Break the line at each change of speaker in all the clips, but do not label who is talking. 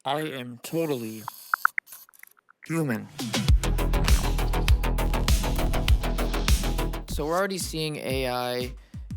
I am totally human. So we're already seeing AI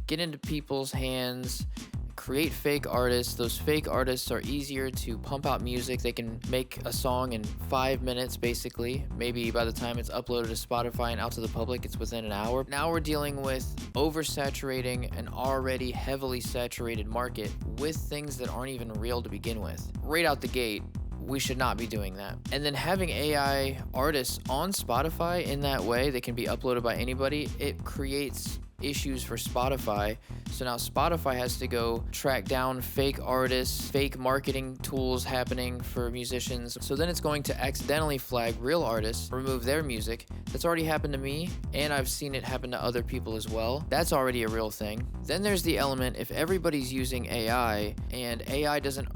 get into people's hands, create fake artists. Those fake artists are easier to pump out music. They can make a song in 5 minutes, basically. Maybe by the time it's uploaded to Spotify and out to the public, it's within an hour. Now we're dealing with oversaturating an already heavily saturated market with things that aren't even real to begin with. Right out the gate, we should not be doing that. And then having AI artists on Spotify in that way, they can be uploaded by anybody, it creates issues for Spotify. So now Spotify has to go track down fake artists, fake marketing tools happening for musicians. So then it's going to accidentally flag real artists, remove their music. That's already happened to me, and I've seen it happen to other people as well. That's already a real thing. Then there's the element if everybody's using AI and AI doesn't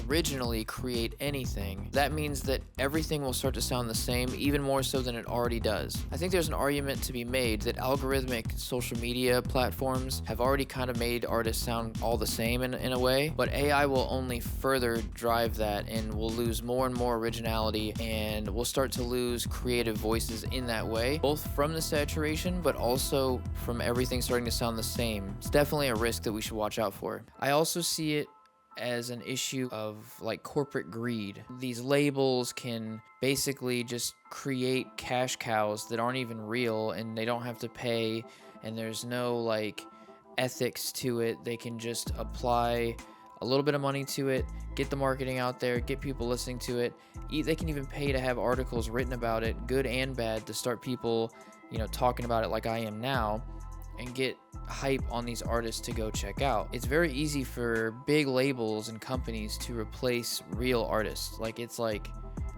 originally create anything, that means that everything will start to sound the same, even more so than it already does. I think there's an argument to be made that algorithmic social media platforms have already kind of made artists sound all the same in a way, but AI will only further drive that, and we'll lose more and more originality, and we'll start to lose creative voices in that way, both from the saturation, but also from everything starting to sound the same. It's definitely a risk that we should watch out for. I also see it as an issue of like corporate greed. These labels can basically just create cash cows that aren't even real, and they don't have to pay, and there's no like ethics to it. They can just apply a little bit of money to it, get the marketing out there, get people listening to it. They can even pay to have articles written about it, good and bad, to start people, talking about it like I am now, and get hype on these artists to go check out. It's very easy for big labels and companies to replace real artists. It's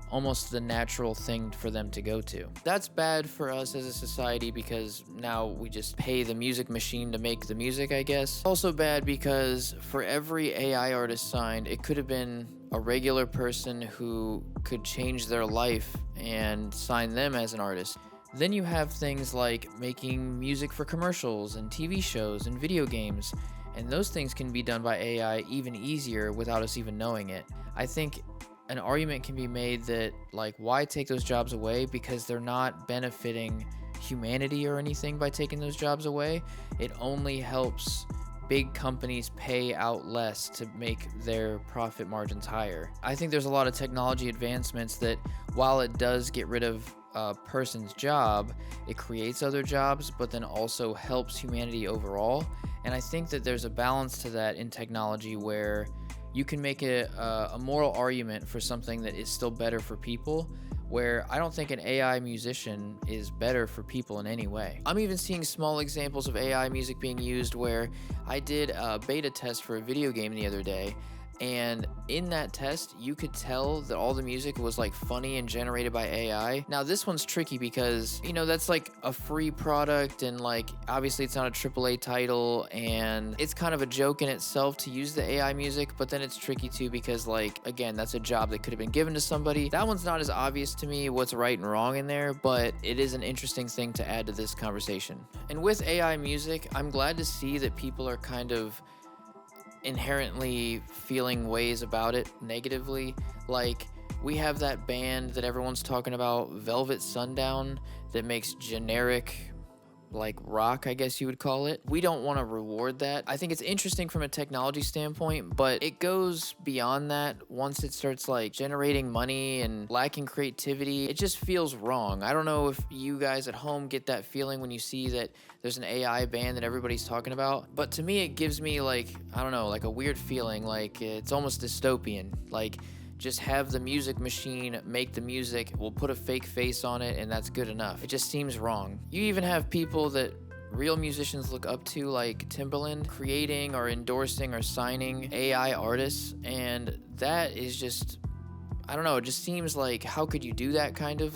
almost the natural thing for them to go to. That's bad for us as a society because now we just pay the music machine to make the music, I guess. Also bad because for every AI artist signed, it could have been a regular person who could change their life and sign them as an artist. Then you have things like making music for commercials and TV shows and video games, and those things can be done by AI even easier without us even knowing it. I think an argument can be made that, why take those jobs away? Because they're not benefiting humanity or anything by taking those jobs away. It only helps big companies pay out less to make their profit margins higher. I think there's a lot of technology advancements that, while it does get rid of a person's job, it creates other jobs, but then also helps humanity overall. And I think that there's a balance to that in technology where you can make a moral argument for something that is still better for people, where I don't think an AI musician is better for people in any way. I'm even seeing small examples of AI music being used where I did a beta test for a video game the other day, and in that test, you could tell that all the music was funny and generated by AI. Now this one's tricky because, that's a free product, and obviously it's not a AAA title, and it's kind of a joke in itself to use the AI music, but then it's tricky too because again, that's a job that could have been given to somebody. That one's not as obvious to me what's right and wrong in there, but it is an interesting thing to add to this conversation. And with AI music, I'm glad to see that people are kind of inherently feeling ways about it negatively. We have that band that everyone's talking about, Velvet Sundown, that makes generic rock, I guess you would call it. We don't want to reward that. I think it's interesting from a technology standpoint, but it goes beyond that. Once it starts generating money and lacking creativity, it just feels wrong. I don't know if you guys at home get that feeling when you see that there's an AI band that everybody's talking about, but to me it gives me I don't know, a weird feeling, it's almost dystopian. Just have the music machine make the music, we'll put a fake face on it, and that's good enough. It just seems wrong. You even have people that real musicians look up to, like Timbaland, creating or endorsing or signing AI artists, and that is just, I don't know, it just seems how could you do that kind of?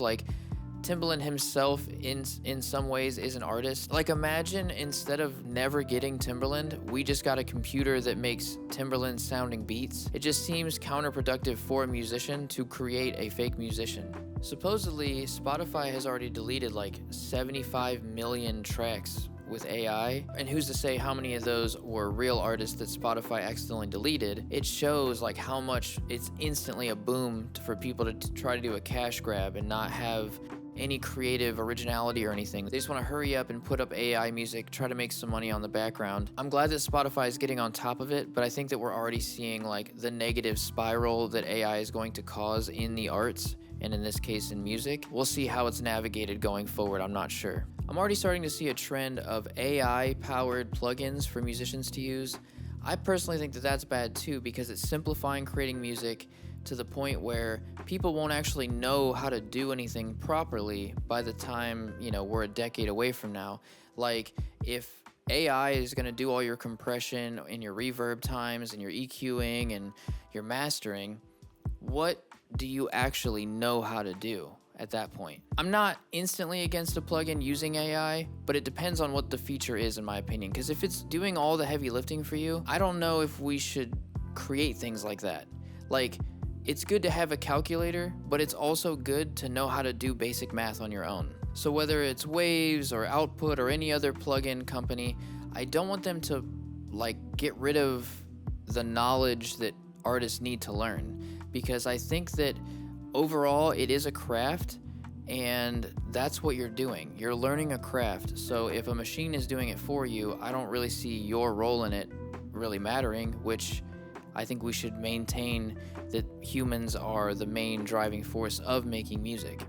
Timbaland himself in some ways is an artist. Imagine instead of never getting Timbaland, we just got a computer that makes Timbaland sounding beats. It just seems counterproductive for a musician to create a fake musician. Supposedly, Spotify has already deleted 75 million tracks with AI, and who's to say how many of those were real artists that Spotify accidentally deleted. It shows like how much it's instantly a boom for people to try to do a cash grab and not have any creative originality or anything. They just want to hurry up and put up AI music, try to make some money on the background. I'm glad that Spotify is getting on top of it, but I think that we're already seeing like the negative spiral that AI is going to cause in the arts, and in this case in music. We'll see how it's navigated going forward, I'm not sure. I'm already starting to see a trend of AI-powered plugins for musicians to use. I personally think that that's bad too, because it's simplifying creating music to the point where people won't actually know how to do anything properly by the time, we're a decade away from now. Like, if AI is going to do all your compression and your reverb times and your EQing and your mastering, what do you actually know how to do at that point? I'm not instantly against a plugin using AI, but it depends on what the feature is, in my opinion. Because if it's doing all the heavy lifting for you, I don't know if we should create things like that. Like, it's good to have a calculator, but it's also good to know how to do basic math on your own. So whether it's Waves or Output or any other plugin company, I don't want them to get rid of the knowledge that artists need to learn, because I think that overall it is a craft, and that's what you're doing. You're learning a craft. So if a machine is doing it for you, I don't really see your role in it really mattering, which I think we should maintain that humans are the main driving force of making music.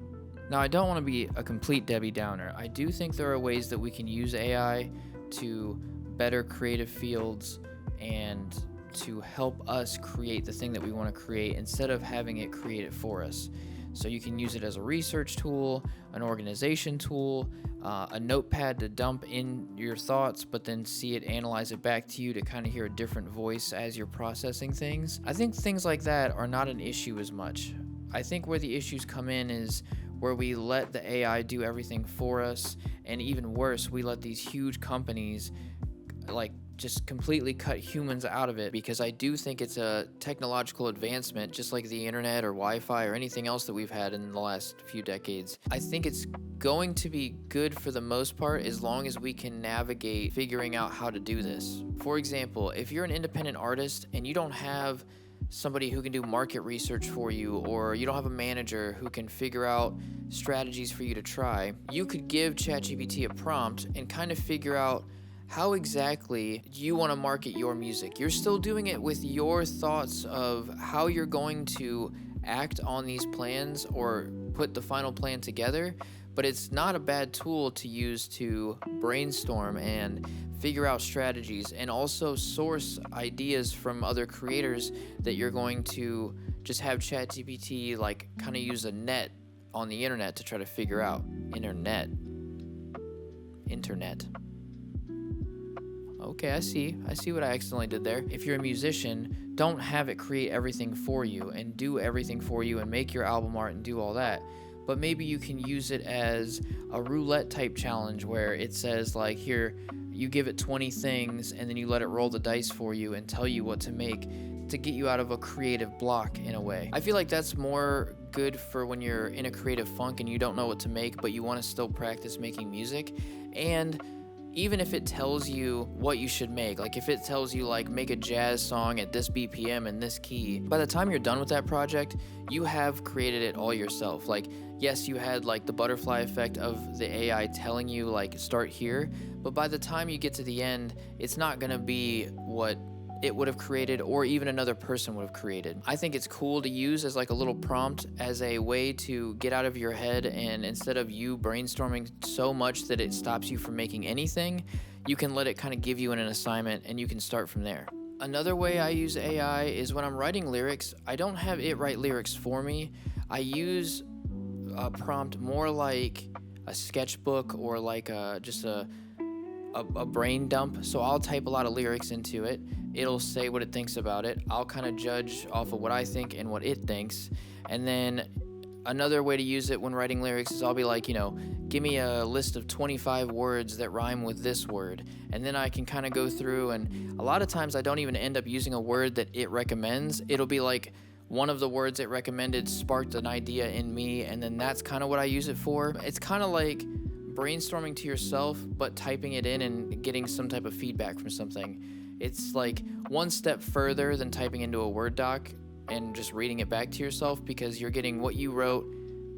Now, I don't want to be a complete Debbie Downer. I do think there are ways that we can use AI to better creative fields and to help us create the thing that we want to create instead of having it create it for us. So you can use it as a research tool, an organization tool, a notepad to dump in your thoughts, but then see it analyze it back to you to kind of hear a different voice as you're processing things. I think things like that are not an issue as much. I think where the issues come in is where we let the AI do everything for us, and even worse, we let these huge companies just completely cut humans out of it, because I do think it's a technological advancement, just like the internet or Wi-Fi or anything else that we've had in the last few decades. I think it's going to be good for the most part as long as we can navigate figuring out how to do this. For example, if you're an independent artist and you don't have somebody who can do market research for you, or you don't have a manager who can figure out strategies for you to try, you could give ChatGPT a prompt and kind of figure out how exactly you want to market your music. You're still doing it with your thoughts of how you're going to act on these plans or put the final plan together, but it's not a bad tool to use to brainstorm and figure out strategies, and also source ideas from other creators that you're going to just have ChatGPT kind of use a net on the internet to try to figure out. Internet. Okay, I see what I accidentally did there. If you're a musician, don't have it create everything for you and do everything for you and make your album art and do all that. But maybe you can use it as a roulette type challenge where it says here, you give it 20 things and then you let it roll the dice for you and tell you what to make to get you out of a creative block in a way. I feel like that's more good for when you're in a creative funk and you don't know what to make, but you want to still practice making music. And even if it tells you what you should make, if it tells you make a jazz song at this BPM and this key, by the time you're done with that project, you have created it all yourself. Yes, you had the butterfly effect of the AI telling you start here, but by the time you get to the end, it's not gonna be what it would have created or even another person would have created. I think it's cool to use as a little prompt as a way to get out of your head, and instead of you brainstorming so much that it stops you from making anything, you can let it kind of give you an assignment and you can start from there. Another way I use AI is when I'm writing lyrics, I don't have it write lyrics for me. I use a prompt more like a sketchbook or just a brain dump. So I'll type a lot of lyrics into it. It'll say what it thinks about it. I'll kind of judge off of what I think and what it thinks. And then another way to use it when writing lyrics is I'll be give me a list of 25 words that rhyme with this word. And then I can kind of go through, and a lot of times I don't even end up using a word that it recommends. It'll be one of the words it recommended sparked an idea in me, and then that's kind of what I use it for. It's kind of like brainstorming to yourself, but typing it in and getting some type of feedback from something. It's like one step further than typing into a Word doc and just reading it back to yourself, because you're getting what you wrote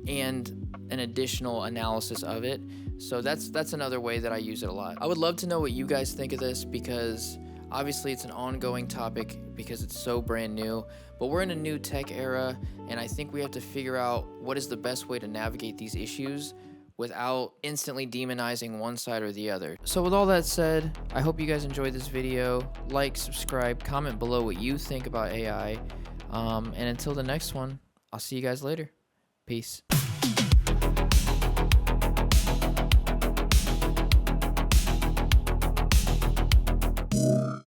and an additional analysis of it. So that's another way that I use it a lot. I would love to know what you guys think of this, because obviously it's an ongoing topic because it's so brand new, but we're in a new tech era, and I think we have to figure out what is the best way to navigate these issues without instantly demonizing one side or the other. So with all that said, I hope you guys enjoyed this video. Like, subscribe, comment below what you think about AI. And until the next one, I'll see you guys later. Peace.